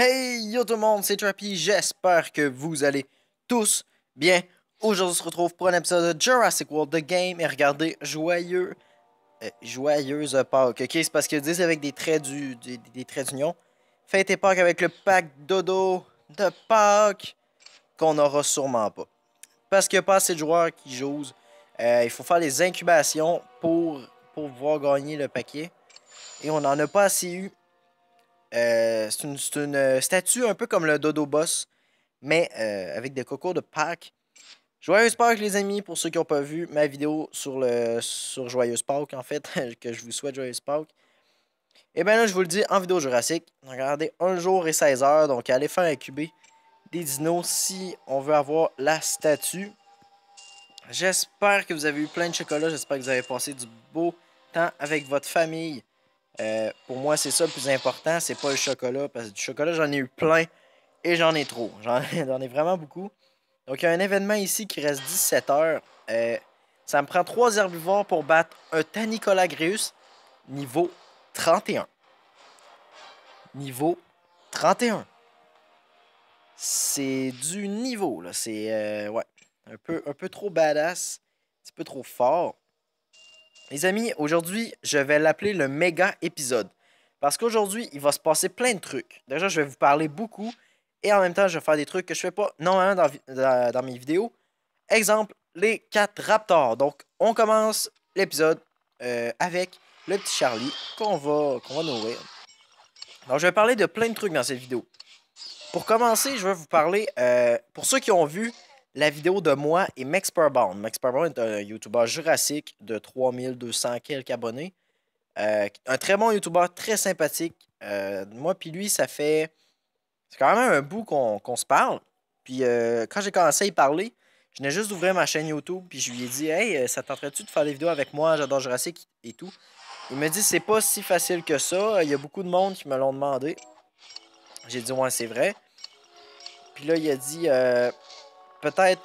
Hey yo tout le monde, c'est Trappy, j'espère que vous allez tous bien. Aujourd'hui on se retrouve pour un épisode de Jurassic World The Game et regardez, joyeuse Pâques. Ok, c'est parce qu'ils disent avec des traits d'union. Fêtez Pâques avec le pack dodo de Pâques qu'on n'aura sûrement pas. Parce qu'il n'y a pas assez de joueurs qui jouent. Il faut faire les incubations pour pouvoir gagner le paquet. Et on n'en a pas assez eu. C'est une statue un peu comme le Dodo Boss, mais avec des cocos de Pâques. Joyeuse Pâques, les amis, pour ceux qui n'ont pas vu ma vidéo sur Joyeuse Pâques, en fait, que je vous souhaite Joyeuse Pâques. Et bien là, je vous le dis en vidéo Jurassic. Regardez, 1 jour et 16 heures, donc allez faire incuber des dinos si on veut avoir la statue. J'espère que vous avez eu plein de chocolat, j'espère que vous avez passé du beau temps avec votre famille. Pour moi, c'est ça le plus important, c'est pas le chocolat, parce que du chocolat, j'en ai eu plein et j'en ai trop. J'en ai vraiment beaucoup. Donc, il y a un événement ici qui reste 17 heures. Ça me prend 3 herbivores pour battre un Tanicolagreus niveau 31. Niveau 31. C'est du niveau, là. C'est, ouais, un peu trop badass. Un petit peu trop fort. Les amis, aujourd'hui, je vais l'appeler le méga épisode. Parce qu'aujourd'hui, il va se passer plein de trucs. Déjà, je vais vous parler beaucoup. Et en même temps, je vais faire des trucs que je fais pas normalement dans mes vidéos. Exemple, les 4 raptors. Donc, on commence l'épisode avec le petit Charlie qu'on va nourrir. Donc, je vais parler de plein de trucs dans cette vidéo. Pour commencer, je vais vous parler, pour ceux qui ont vu la vidéo de moi et Mexperbound. Mexperbound est un YouTuber jurassique de 3200 quelques abonnés. Un très bon YouTuber, très sympathique. Moi puis lui, ça fait... C'est quand même un bout qu'on se parle. Puis quand j'ai commencé à y parler, je venais juste d'ouvrir ma chaîne YouTube. Puis je lui ai dit, hey, ça tenterait-tu de faire des vidéos avec moi? J'adore Jurassic et tout. Il me dit, c'est pas si facile que ça. Il y a beaucoup de monde qui me l'ont demandé. J'ai dit, ouais, c'est vrai. Puis là, il a dit, peut-être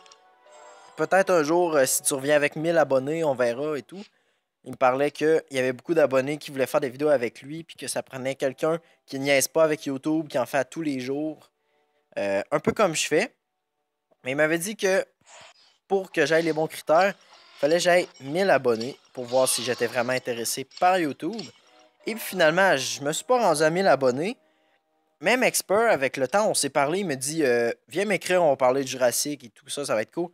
peut-être un jour, si tu reviens avec 1000 abonnés, on verra et tout. Il me parlait qu'il y avait beaucoup d'abonnés qui voulaient faire des vidéos avec lui, puis que ça prenait quelqu'un qui niaise pas avec YouTube, qui en fait à tous les jours. Un peu comme je fais. Mais il m'avait dit que pour que j'aille les bons critères, il fallait que j'aille 1000 abonnés pour voir si j'étais vraiment intéressé par YouTube. Et puis finalement, je me suis pas rendu à 1000 abonnés. Même Expert, avec le temps, on s'est parlé, il me dit viens m'écrire, on va parler de Jurassic et tout ça, ça va être cool.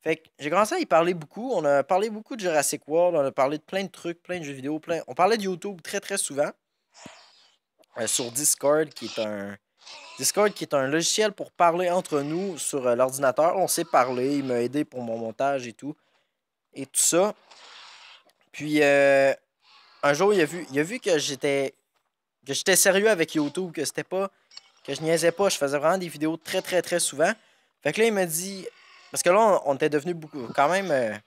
Fait que j'ai commencé à y parler beaucoup. On a parlé beaucoup de Jurassic World, on a parlé de plein de trucs, plein de jeux vidéo, plein. On parlait de YouTube très très souvent. Sur Discord qui est un logiciel pour parler entre nous sur l'ordinateur. On s'est parlé, il m'a aidé pour mon montage et tout. Et tout ça. Puis un jour, il a vu que j'étais sérieux avec YouTube, que c'était pas. Que je niaisais pas, je faisais vraiment des vidéos très très très souvent. Fait que là, il m'a dit. Parce que là, on était devenus beaucoup. Quand même.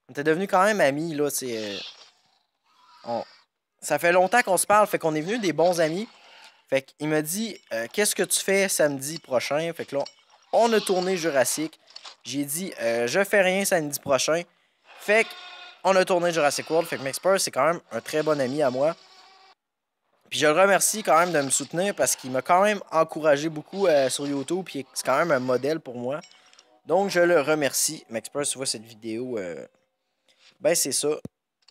On était devenus quand même amis, là. Ça fait longtemps qu'on se parle, fait qu'on est venus des bons amis. Fait qu'il m'a dit qu'est-ce que tu fais samedi prochain? Fait que là, on a tourné Jurassic. J'ai dit je fais rien samedi prochain. Fait qu'on a tourné Jurassic World. Fait que Mexper, c'est quand même un très bon ami à moi. Puis je le remercie quand même de me soutenir parce qu'il m'a quand même encouragé beaucoup sur YouTube. Puis c'est quand même un modèle pour moi. Donc je le remercie. Mexper, tu vois cette vidéo, ben c'est ça.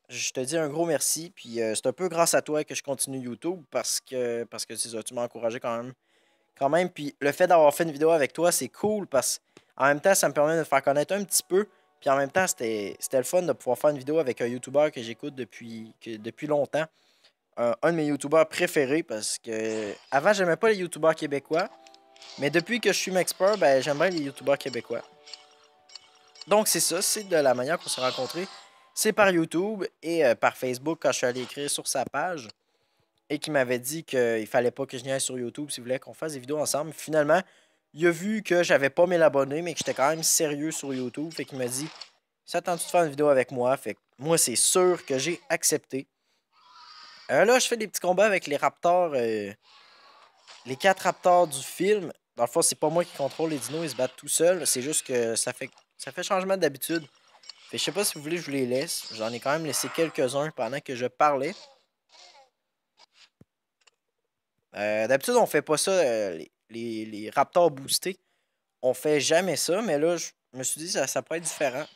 Je te dis un gros merci. Puis c'est un peu grâce à toi que je continue YouTube parce que c'est ça, tu m'as encouragé quand même. Quand même. Puis le fait d'avoir fait une vidéo avec toi, c'est cool parce qu'en même temps, ça me permet de te faire connaître un petit peu. Puis en même temps, c'était le fun de pouvoir faire une vidéo avec un YouTuber que j'écoute depuis longtemps. Un de mes YouTubers préférés parce que avant, j'aimais pas les YouTubers québécois. Mais depuis que je suis Mexpert, ben, j'aime bien les YouTubers québécois. Donc c'est ça, c'est de la manière qu'on s'est rencontrés. C'est par YouTube et par Facebook quand je suis allé écrire sur sa page. Et qui m'avait dit qu'il fallait pas que je vienne sur YouTube s'il voulait qu'on fasse des vidéos ensemble. Finalement, il a vu que j'avais pas 1000 abonnés, mais que j'étais quand même sérieux sur YouTube. Fait qu'il m'a dit ça tente-tu de faire une vidéo avec moi? Fait que moi, c'est sûr que j'ai accepté. Là, je fais des petits combats avec les raptors. Les 4 raptors du film. Dans le fond, c'est pas moi qui contrôle les dinos, ils se battent tout seuls. C'est juste que ça fait changement d'habitude. Fait que je sais pas si vous voulez que je vous les laisse. J'en ai quand même laissé quelques-uns pendant que je parlais. D'habitude, on fait pas ça, les raptors boostés. On fait jamais ça, mais là, je me suis dit ça peut être différent.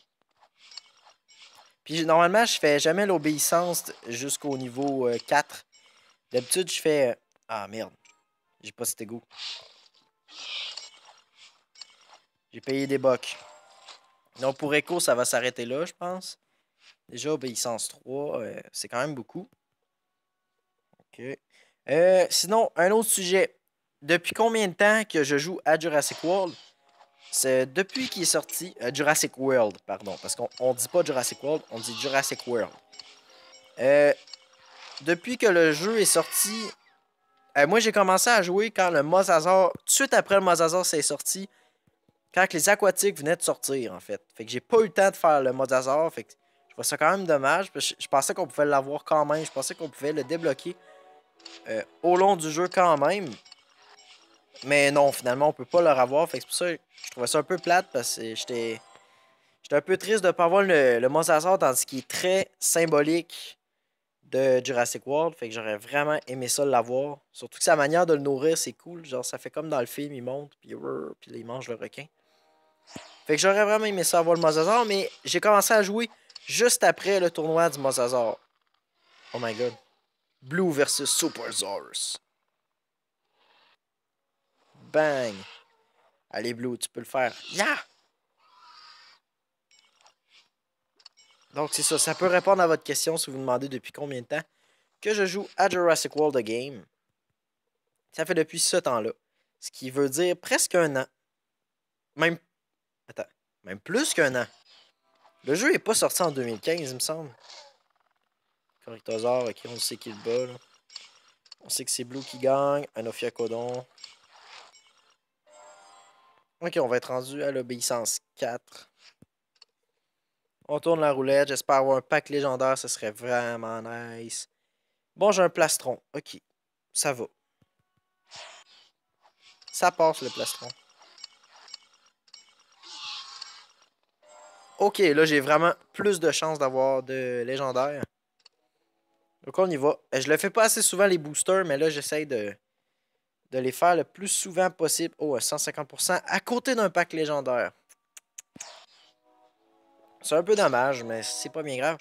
Puis normalement, je fais jamais l'obéissance jusqu'au niveau 4. D'habitude, je fais... Ah merde, j'ai pas cet égo. J'ai payé des bucks. Donc pour Echo, ça va s'arrêter là, je pense. Déjà, obéissance 3, c'est quand même beaucoup. OK. Sinon, un autre sujet. Depuis combien de temps que je joue à Jurassic World? C'est depuis qu'il est sorti. Jurassic World, pardon. Parce qu'on dit pas Jurassic World, on dit Jurassic World. Depuis que le jeu est sorti, moi j'ai commencé à jouer quand le Mosasaur, tout de suite après le Mosasaur c'est sorti, quand les aquatiques venaient de sortir en fait. Fait que j'ai pas eu le temps de faire le Mosasaur, fait que je vois ça quand même dommage. Je pensais qu'on pouvait l'avoir quand même, je pensais qu'on pouvait le débloquer au long du jeu quand même. Mais non, finalement on peut pas le revoir, fait que c'est pour ça que je trouvais ça un peu plate parce que j'étais un peu triste de ne pas avoir le Mosasaur dans ce qui est très symbolique de Jurassic World. Fait que j'aurais vraiment aimé ça l'avoir. Surtout que sa manière de le nourrir, c'est cool. Genre, ça fait comme dans le film, il monte, puis il mange le requin. Fait que j'aurais vraiment aimé ça avoir le Mosasaur, mais j'ai commencé à jouer juste après le tournoi du Mosasaur. Oh my god. Blue versus Supersaurus. Bang. Allez, Blue, tu peux le faire. Yeah! Donc, c'est ça. Ça peut répondre à votre question si vous vous demandez depuis combien de temps que je joue à Jurassic World The Game. Ça fait depuis ce temps-là. Ce qui veut dire presque un an. Même. Attends. Même plus qu'un an. Le jeu n'est pas sorti en 2015, il me semble. Correctosaur, ok, on sait qui le bat. Là. On sait que c'est Blue qui gagne. Un Ophiacodon. Ok, on va être rendu à l'obéissance 4. On tourne la roulette. J'espère avoir un pack légendaire. Ce serait vraiment nice. Bon, j'ai un plastron. Ok. Ça va. Ça passe le plastron. Ok, là, j'ai vraiment plus de chances d'avoir de légendaire. Donc, on y va. Je le fais pas assez souvent, les boosters, mais là, j'essaye de les faire le plus souvent possible. Oh, à 150% à côté d'un pack légendaire. C'est un peu dommage, mais c'est pas bien grave.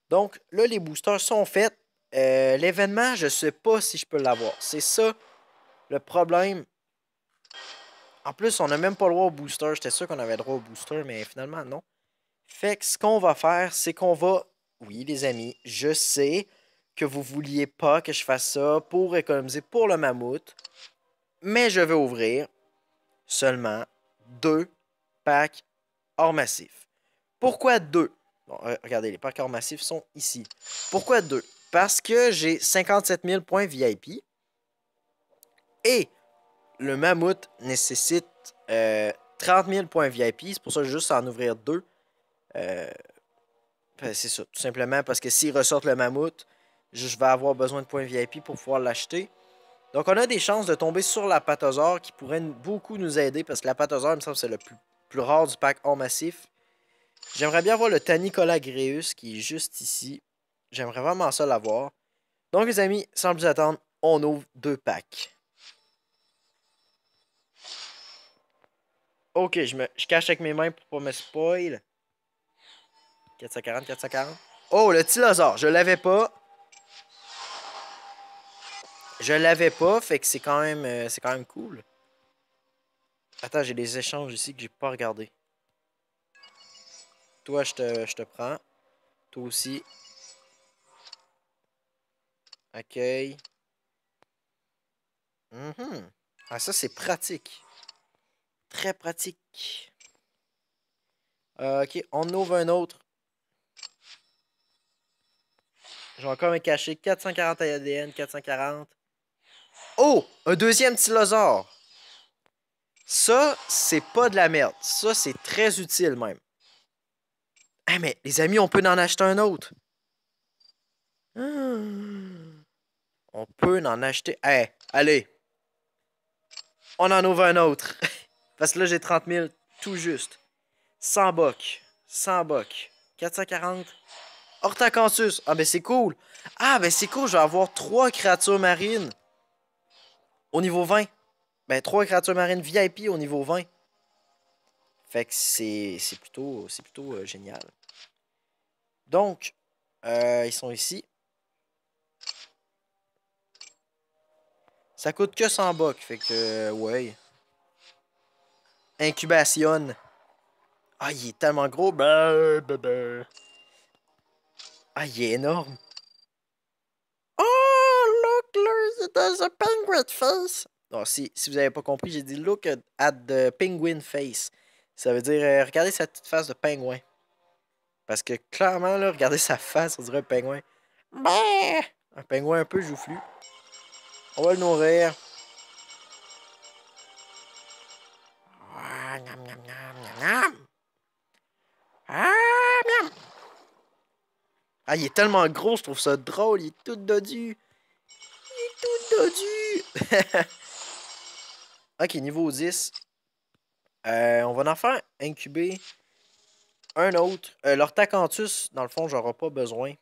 Donc, là, les boosters sont faits. L'événement, je sais pas si je peux l'avoir. C'est ça, le problème. En plus, on n'a même pas le droit au booster. J'étais sûr qu'on avait le droit au booster, mais finalement, non. Fait que ce qu'on va faire, c'est qu'on va... Oui, les amis, je sais que vous vouliez pas que je fasse ça pour économiser pour le mammouth. Mais je vais ouvrir seulement 2 packs hors massif. Pourquoi 2? Bon, regardez, les packs hors massif sont ici. Pourquoi 2? Parce que j'ai 57 000 points VIP. Et le mammouth nécessite 30 000 points VIP. C'est pour ça que je vais juste en ouvrir 2. C'est ça, tout simplement parce que s'ils ressortent le mammouth, je vais avoir besoin de points VIP pour pouvoir l'acheter. Donc on a des chances de tomber sur la Patosaur qui pourrait beaucoup nous aider parce que la Patosaur, il me semble que c'est le plus rare du pack hors massif. J'aimerais bien avoir le Tanicola Greus qui est juste ici. J'aimerais vraiment ça l'avoir. Donc les amis, sans plus attendre, on ouvre 2 packs. Ok, je cache avec mes mains pour pas me spoil. 440, 440. Oh, le Tylosaure, je l'avais pas. Je l'avais pas, fait que c'est quand même cool. Attends, j'ai des échanges ici que j'ai pas regardé. Toi, je te prends. Toi aussi. Accueil. Ah, ça, c'est pratique. Très pratique. Ok, on ouvre un autre. Je vais encore me cacher. 440 ADN, 440. Oh! Un deuxième Tylosaure. Ça, c'est pas de la merde. Ça, c'est très utile même. Ah, mais les amis, on peut en acheter un autre. On peut en acheter. Hey, allez. On en ouvre un autre. Parce que là, j'ai 30 000 tout juste. 100 bucks. 100 bucks. 440. Hortacanthus. Ah, ben c'est cool. Ah, ben c'est cool. Je vais avoir 3 créatures marines. au niveau 20. Ben, 3 créatures marines VIP au niveau 20. Fait que c'est plutôt génial. Donc, ils sont ici. Ça coûte que 100 bucks. Fait que, ouais. Incubation. Ah, il est tellement gros. Ah, il est énorme. Oh, look, there's a penguin face. Non, si vous n'avez pas compris, j'ai dit look at the penguin face. Ça veut dire, regardez sa petite face de pingouin. Parce que clairement, là, regardez sa face, on dirait un pingouin. Bah! Un pingouin un peu joufflu. On va le nourrir. Ah, miam, miam, miam, miam, miam. Ah, miam. Ah, il est tellement gros, je trouve ça drôle. Il est tout dodu. Il est tout dodu. Ok, niveau 10. On va en faire incuber un autre. L'Orthacanthus, dans le fond, j'aurai pas besoin.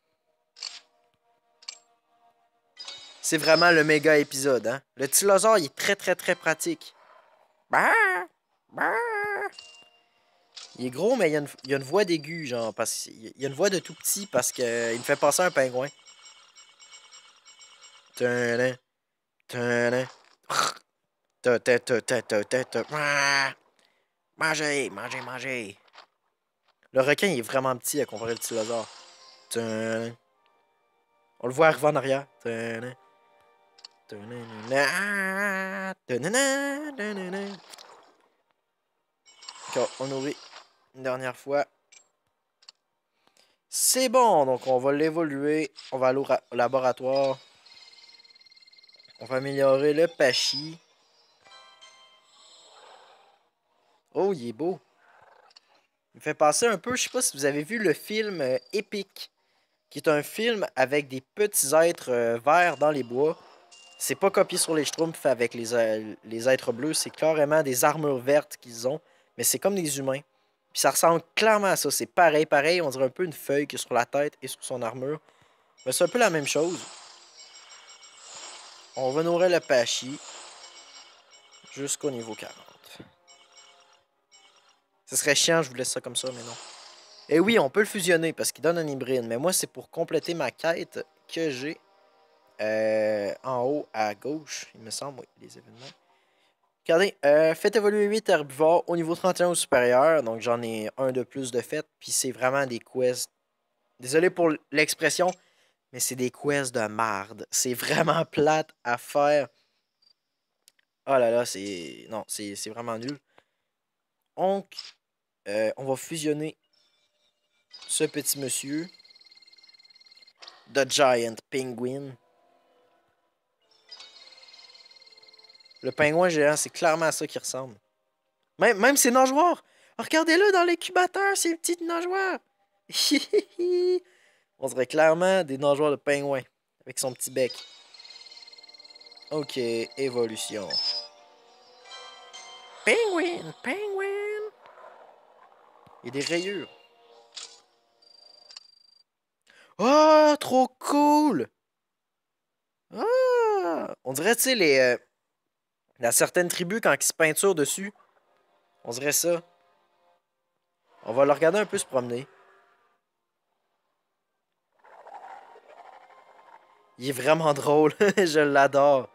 C'est vraiment le méga épisode, hein. Le Tylosaure, il est très, très, très pratique. Bah! Bah! Il est gros, mais il y a une voix d'aiguë, genre, parce qu'il y a une voix de tout petit parce qu'il me fait passer un pingouin. Tadam, tadam. Mangez, mangez, mangez. Le requin, il est vraiment petit à comparer le Tylosaure. Tadam. On le voit arriver en arrière. Tadam. Ok, on nourrit une dernière fois. C'est bon, donc on va l'évoluer. On va aller au laboratoire. On va améliorer le Pachi. Oh, il est beau. Il me fait passer un peu, je sais pas si vous avez vu le film Epic, qui est un film avec des petits êtres verts dans les bois. C'est pas copié sur les Schtroumpfs avec les êtres bleus, c'est carrément des armures vertes qu'ils ont, mais c'est comme des humains. Puis ça ressemble clairement à ça, c'est pareil, pareil, on dirait un peu une feuille que sur la tête et sur son armure. Mais c'est un peu la même chose. On va nourrir le Pachi jusqu'au niveau 40. Ce serait chiant, je vous laisse ça comme ça, mais non. Et oui, on peut le fusionner parce qu'il donne un hybride, mais moi, c'est pour compléter ma quête que j'ai en haut à gauche, il me semble, oui, les événements. Regardez, faites évoluer 8 herbivores au niveau 31 ou supérieur, donc j'en ai un de plus de fait, puis c'est vraiment des quests. Désolé pour l'expression, mais c'est des quests de marde. C'est vraiment plate à faire. Oh là là, c'est. Non, c'est vraiment nul. Donc, on va fusionner ce petit monsieur. The Giant Penguin. Le pingouin géant, c'est clairement à ça qu'il ressemble. Même ses nageoires. Regardez-le dans l'incubateur, ces petites nageoires. On dirait clairement des nageoires de pingouin. Avec son petit bec. Ok, évolution. Penguin, penguin. Il y a des rayures. Oh, trop cool. Ah, on dirait, tu sais, dans certaines tribus, quand ils se peinturent dessus. On dirait ça. On va le regarder un peu se promener. Il est vraiment drôle. Je l'adore.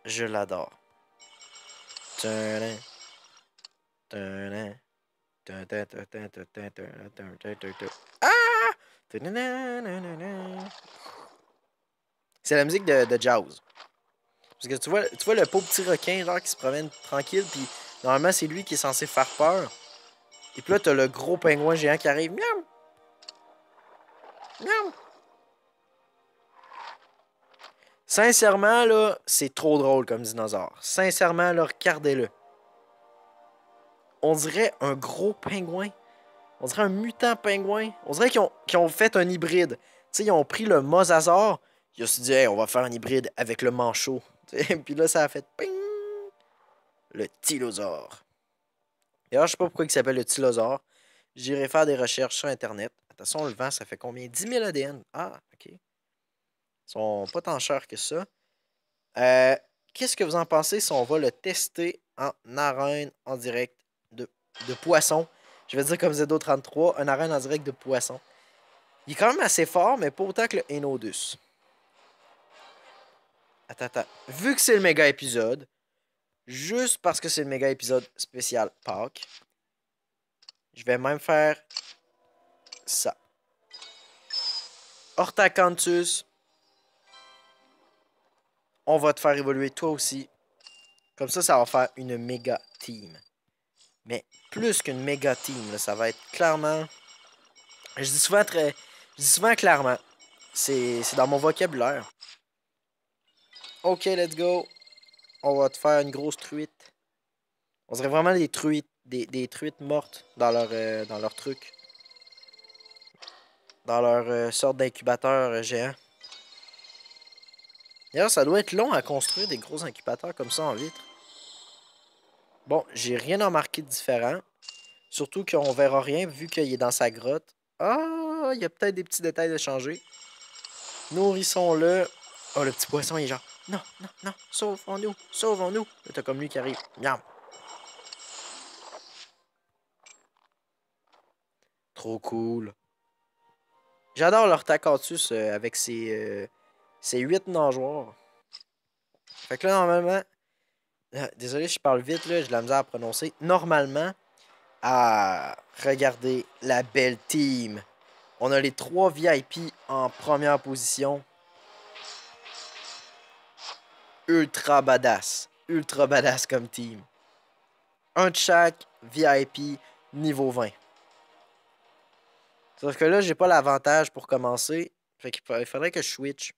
Je l'adore. Ah! C'est la musique de Jaws. Parce que tu vois le pauvre petit requin genre qui se promène tranquille, puis normalement c'est lui qui est censé faire peur. Et puis là t'as le gros pingouin géant qui arrive. Miaou! Miaou! Sincèrement là, c'est trop drôle comme dinosaure. Sincèrement là, regardez-le. On dirait un gros pingouin. On dirait un mutant pingouin. On dirait qu'ils ont fait un hybride. Tu sais, ils ont pris le mosasaure. Ils se dit, hey, on va faire un hybride avec le manchot. Puis là, ça a fait ping! Le tylosaure. D'ailleurs, je sais pas pourquoi il s'appelle le tylosaure. J'irai faire des recherches sur Internet. Attention, le vent, ça fait combien? 10 000 ADN. Ah, ok. Ils sont pas tant chers que ça. qu'est-ce que vous en pensez si on va le tester en arène en direct de poisson? Je vais dire comme Zedo33, un arène en direct de poisson. Il est quand même assez fort, mais pas autant que le Enodus. Attends. Vu que c'est le méga épisode, juste parce que c'est le méga épisode spécial Pâques, je vais même faire ça. Hortacanthus, on va te faire évoluer toi aussi. Comme ça va faire une méga team. Mais plus qu'une méga team, là, ça va être clairement... Je dis souvent clairement. C'est dans mon vocabulaire. Ok, let's go. On va te faire une grosse truite. On dirait vraiment des truites, des truites mortes dans leur truc. Dans leur sorte d'incubateur géant. D'ailleurs, ça doit être long à construire des gros incubateurs comme ça en vitre. Bon, j'ai rien remarqué de différent. Surtout qu'on verra rien vu qu'il est dans sa grotte. Ah, il y a peut-être des petits détails de changer. Nourrissons-le. Oh, le petit poisson, il est genre... Non, sauvons-nous, sauvons-nous. Là, t'as comme lui qui arrive. Miam. Trop cool. J'adore l'Orthacanthus avec ses 8 nageoires. Fait que là, normalement... Désolé, je parle vite, là, j'ai de la misère à prononcer. Normalement, regardez la belle team. On a les 3 VIP en première position. Ultra badass. Ultra badass comme team. Un de chaque VIP niveau 20. Sauf que là, j'ai pas l'avantage pour commencer. Fait qu'il faudrait que je switch.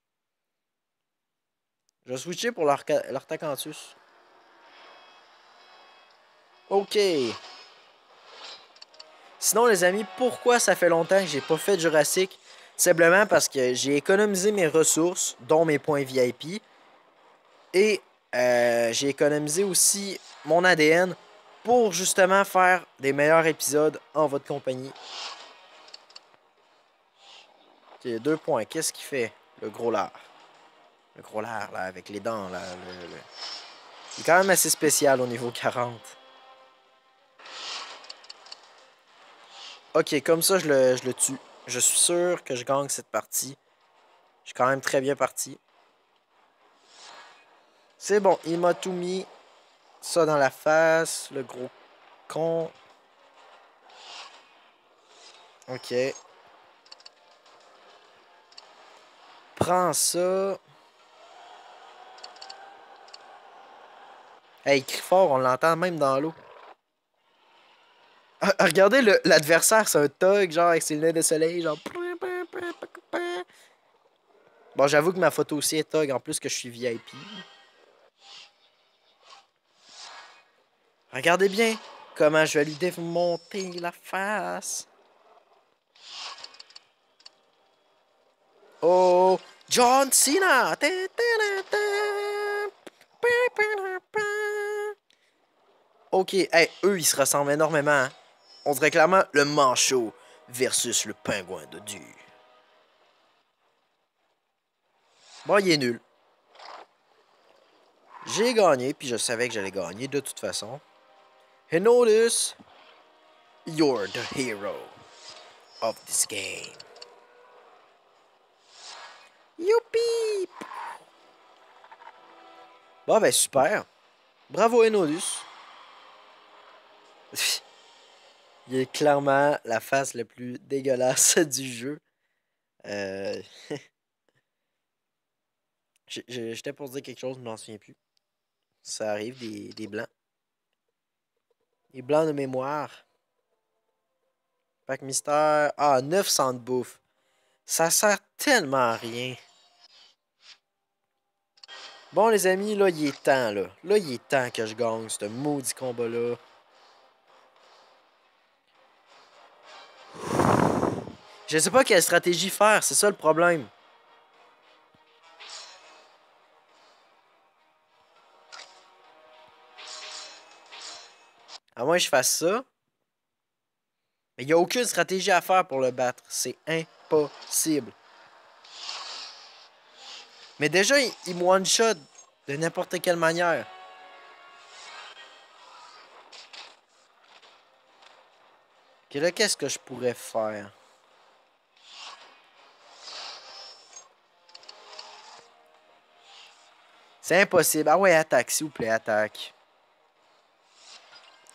Je vais switcher pour l'Artacanthus. Ok. Sinon, les amis, pourquoi ça fait longtemps que j'ai pas fait Jurassic? Simplement parce que j'ai économisé mes ressources, dont mes points VIP. Et j'ai économisé aussi mon ADN pour justement faire des meilleurs épisodes en votre compagnie. Ok, 2 points. Qu'est-ce qu'il fait, le gros lard? Le gros lard, là, avec les dents, là. Il est quand même assez spécial au niveau 40. Ok, comme ça, je le tue. Je suis sûr que je gagne cette partie. Je suis quand même très bien parti. C'est bon, il m'a tout mis. Ça dans la face, le gros con. Ok. Prends ça. Hey, il crie fort, on l'entend même dans l'eau. Regardez l'adversaire, c'est un thug, genre avec ses lunettes de soleil, genre. Bon, j'avoue que ma photo aussi est thug, en plus que je suis VIP. Regardez bien comment je vais lui démonter la face. Oh, John Cena! Ok, hey, eux, ils se ressemblent énormément. Hein? On dirait clairement le manchot versus le pingouin de Dieu. Bon, il est nul. J'ai gagné, puis je savais que j'allais gagner de toute façon. And notice, you're the hero of this game. Youpi! Bon, ben super. Bravo, Enodus. Il est clairement la face la plus dégueulasse du jeu. J'étais pour dire quelque chose, je ne m'en souviens plus. Ça arrive, des blancs. Des blancs de mémoire. Pack mystère. Ah, 900 de bouffe. Ça sert tellement à rien. Bon, les amis, là, il est temps, là. Là, il est temps que je gagne ce maudit combat-là. Je sais pas quelle stratégie faire, c'est ça le problème. À moins que je fasse ça. Mais il n'y a aucune stratégie à faire pour le battre. C'est impossible. Mais déjà, il me one-shot De n'importe quelle manière. Ok, là, qu'est-ce que je pourrais faire? C'est impossible. Ah ouais, attaque, s'il vous plaît, attaque.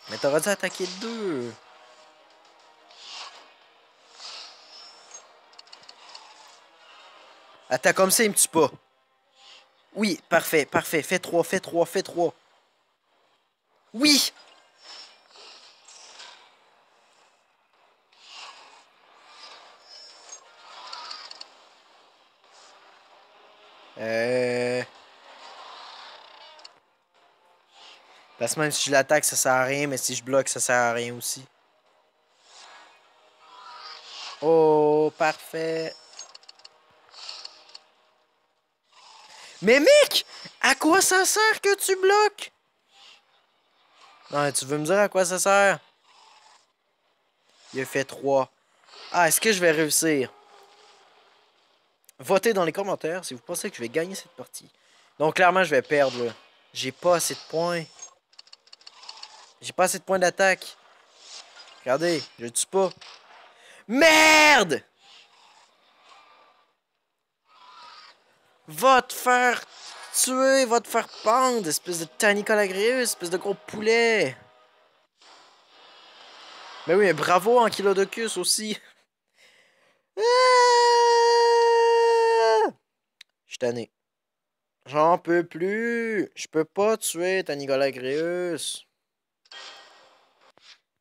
Mais t'aurais dû attaquer le 2. Attaque comme ça, il me tue pas. Oui, parfait, parfait. Fais 3, fais 3, fais 3. Oui! Parce que même si je l'attaque, ça sert à rien, mais si je bloque, ça sert à rien aussi. Oh, parfait. Mais mec! À quoi ça sert que tu bloques? Non, tu veux me dire à quoi ça sert? Il a fait 3. Ah, est-ce que je vais réussir? Votez dans les commentaires si vous pensez que je vais gagner cette partie. Donc, clairement, je vais perdre, là. J'ai pas assez de points. J'ai pas assez de points d'attaque. Regardez, je le tue pas. Merde! Va te faire tuer, va te faire pendre, espèce de Tanicolagrius, espèce de gros poulet. Mais oui, mais bravo Ankylodocus aussi. Ah! Je suis tanné. J'en peux plus. Je peux pas tuer Tanicolagrius.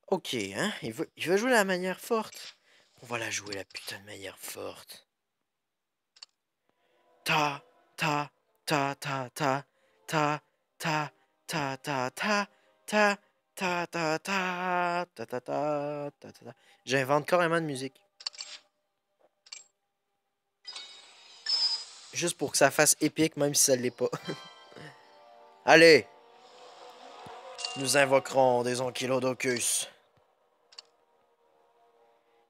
Ok, hein? Il veut jouer la manière forte. On va la jouer la putain de manière forte. Ta, ta, ta, ta, ta, ta, ta, ta, ta, ta, ta, ta, ta, ta, ta, ta, ta, ta, ta. J'invente carrément de musique. Juste pour que ça fasse épique, même si ça l'est pas. Allez! Nous invoquerons des Ankylodocus.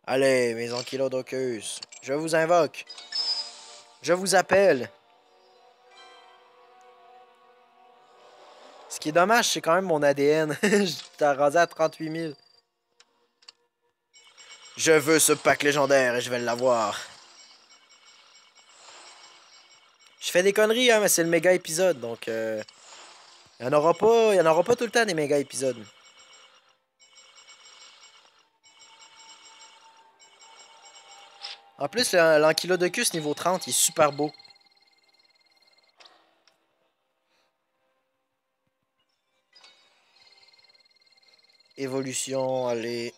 Allez, mes Ankylodocus. Je vous invoque. Je vous appelle. Ce qui est dommage, c'est quand même mon ADN. J'étais rendu à 38 000. Je veux ce pack légendaire et je vais l'avoir. Je fais des conneries, hein, mais c'est le méga épisode, donc il n'y en aura pas tout le temps des méga épisodes. En plus, l'Ankylodocus niveau 30, il est super beau. Évolution, allez.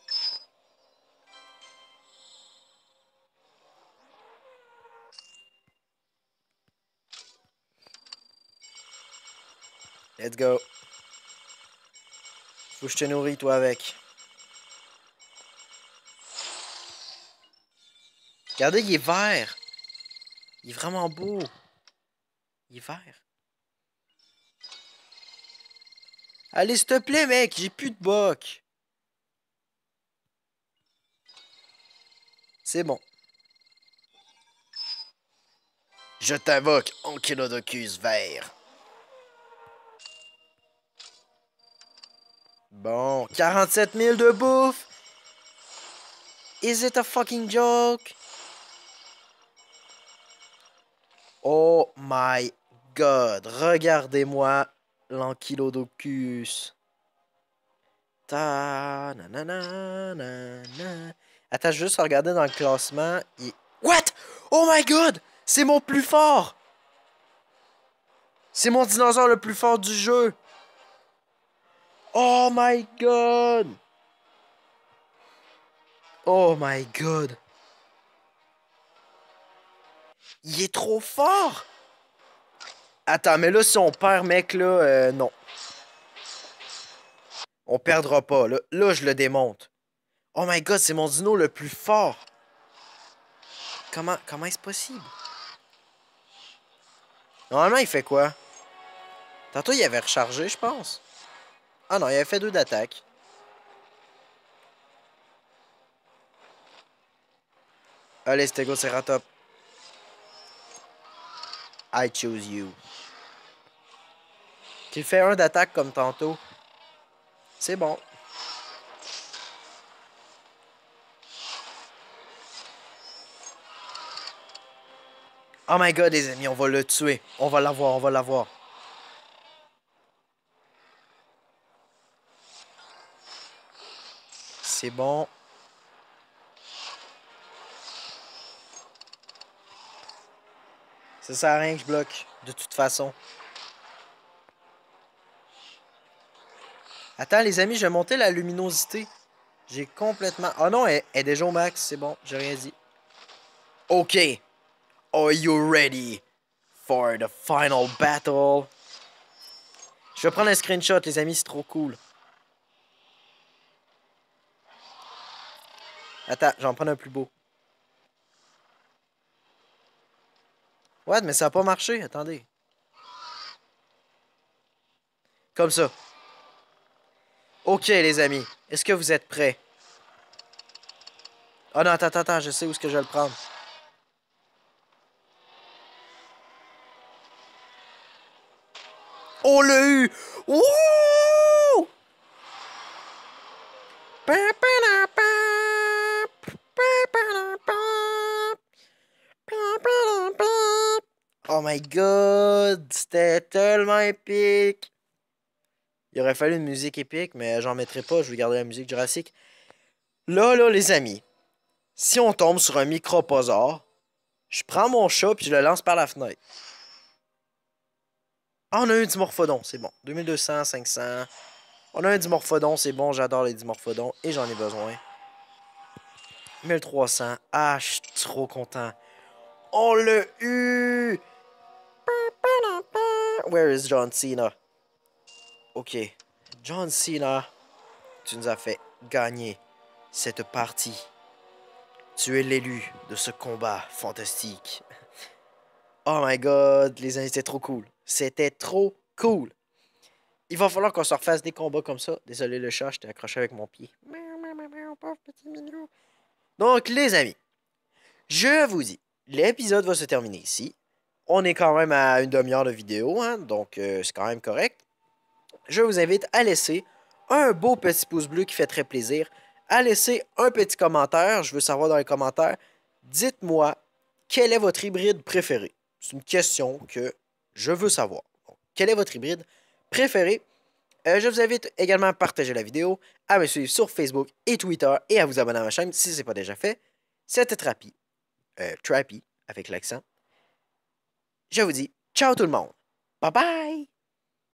Let's go. Faut que je te nourris, toi, avec. Regardez, il est vert. Il est vraiment beau. Il est vert. Allez, s'il te plaît, mec, j'ai plus de boc. C'est bon. Je t'invoque, Ankylodocus vert. Bon, 47 000 de bouffe. Is it a fucking joke? Oh my god. Regardez-moi l'Ankylodocus. Ta nanana. Attends, juste regarder dans le classement. What? Oh my god! C'est mon plus fort! C'est mon dinosaure le plus fort du jeu! Oh my god! Oh my god! Il est trop fort! Attends, mais là, si on perd, mec, là, non. On perdra pas. Là, je le démonte. Oh my god, c'est mon dino le plus fort! Comment est-ce possible? Normalement, il fait quoi? Tantôt, il avait rechargé, je pense. Ah non, il avait fait 2 d'attaque. Allez, Stegoceratops. I choose you. Qu'il fait un d'attaque comme tantôt. C'est bon. Oh my god, les amis, on va le tuer. On va l'avoir, on va l'avoir. C'est bon. Ça sert à rien que je bloque, de toute façon. Attends, les amis, je vais monter la luminosité. J'ai complètement... Oh non, elle est déjà au max, c'est bon, j'ai rien dit. OK. Are you ready for the final battle? Je vais prendre un screenshot, les amis, c'est trop cool. Attends, j'en prends un plus beau. What? Mais ça n'a pas marché, attendez. Comme ça. OK, les amis. Est-ce que vous êtes prêts? Oh non, attends, je sais où est-ce que je vais le prendre. On l'a eu! Wouh! Oh my god! C'était tellement épique! Il aurait fallu une musique épique, mais j'en mettrai pas, je vais garder la musique Jurassic. Là, les amis, si on tombe sur un microposaure, je prends mon chat puis je le lance par la fenêtre. Ah, on a un dimorphodon, c'est bon. 2200, 500. On a un dimorphodon, c'est bon, j'adore les dimorphodons et j'en ai besoin. 1300. Ah, je suis trop content. On l'a eu! Where is John Cena? Ok. John Cena, tu nous as fait gagner cette partie. Tu es l'élu de ce combat fantastique. Oh my god, les amis, c'était trop cool. C'était trop cool. Il va falloir qu'on se refasse des combats comme ça. Désolé le chat, j'étais accroché avec mon pied. Donc, les amis, je vous dis, l'épisode va se terminer ici. On est quand même à une demi-heure de vidéo, hein, donc c'est quand même correct. Je vous invite à laisser un beau petit pouce bleu qui fait très plaisir, à laisser un petit commentaire. Je veux savoir dans les commentaires, dites-moi quel est votre hybride préféré. C'est une question que je veux savoir. Donc, quel est votre hybride préféré? Je vous invite également à partager la vidéo, à me suivre sur Facebook et Twitter et à vous abonner à ma chaîne si ce n'est pas déjà fait. C'était Trappy avec l'accent. Je vous dis ciao tout le monde. Bye bye!